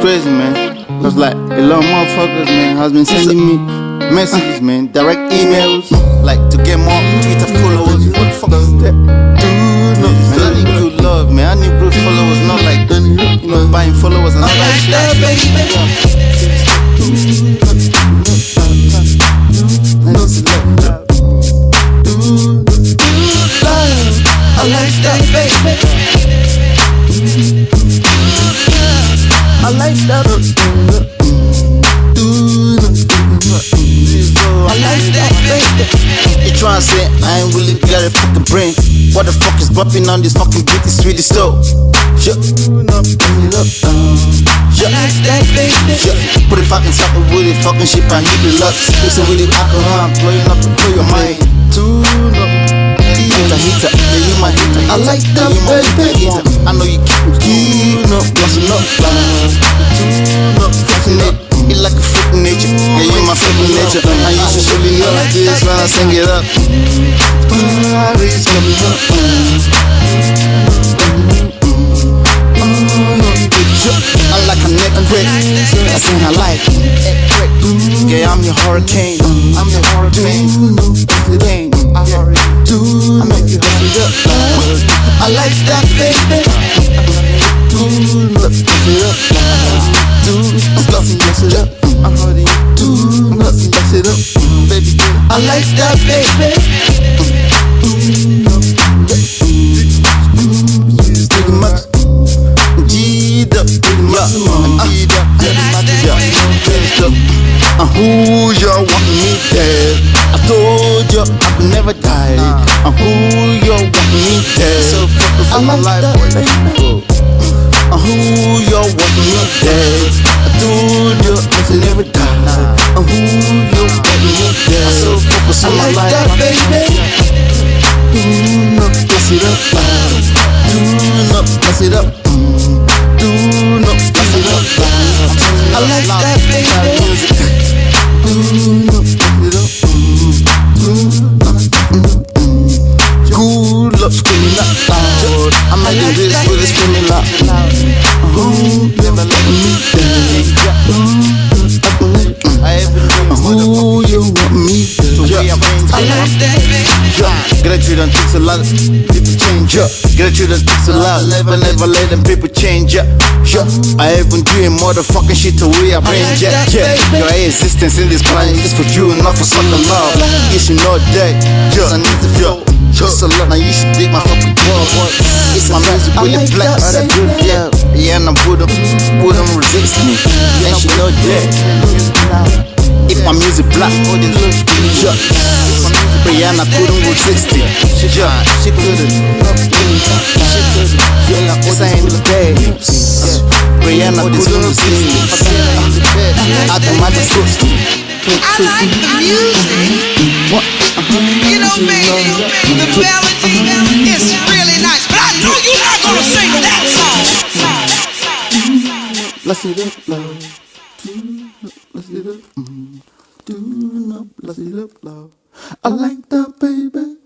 crazy, man. Cause like a lot of motherfuckers, man, has been sending me messages, man, direct emails, like to get more Twitter followers. What the fuck is that? Dude, no, man, I need good love, man. I need good followers, not like buying followers and all that shit. I like that, baby. I like that. I like that, baby. You tryna say I ain't really got a fucking brain? What the fuck is bumping on this fucking beat? It's Tweezystow. Yeah. I like that, baby. Yeah. Put it fucking something with it, fucking shit, and you be lux. Listen with it, alcohol, blowing up for your mind. Tune up. Heater, yeah, you my heater. I like that, baby. I know you keep tune up, bustin' up, tune up, fucking up. You like a freaking nature, yeah, you my freaking nature. I used to surely know this when I sing it up. It's coming up. I like a neck break, that's what I like. Yeah, I'm your hurricane, I'm your hurricane. I make you hurry up. I like that, baby. Let's it up. Let's it up. I'm hurting. Let's it up, baby. I like that, baby. Pretty much. G'd up, who you want me dead? I told you I could never die. Who you want me dead? So focus on my life, baby. Who you want me dead? I told you I could never die. Who you want me dead? So focus on my life, that, baby. Do not mess it up. Do not mess it up. Do not mess it up. I like that, baby. Good luck screaming out loud. I'm making this with a screaming loud. Who never let me down? Who you want me to rearrange? I like that, baby. Get at you, done takes a lot of people change up. Get at you, done takes a lot. Never let them people change up. I even doing motherfucking shit to rearrange. Yeah, your existence in this planet is for you and not for sucker love. You should know that. I need to feel. It's a lot, now you should dig my fucking ball. It's my music with the black. Yeah, and I'm put them resist me. And she know that. If my music black, Rihanna couldn't resist it. She couldn't. It's a hand of babes. Rihanna couldn't resist it. I don't mind the foot. I like the music. You know, baby, the melody is really nice. But I know you're not gonna sing that song. Let's see that love. Let's see that. Let's see that love. I like that, baby.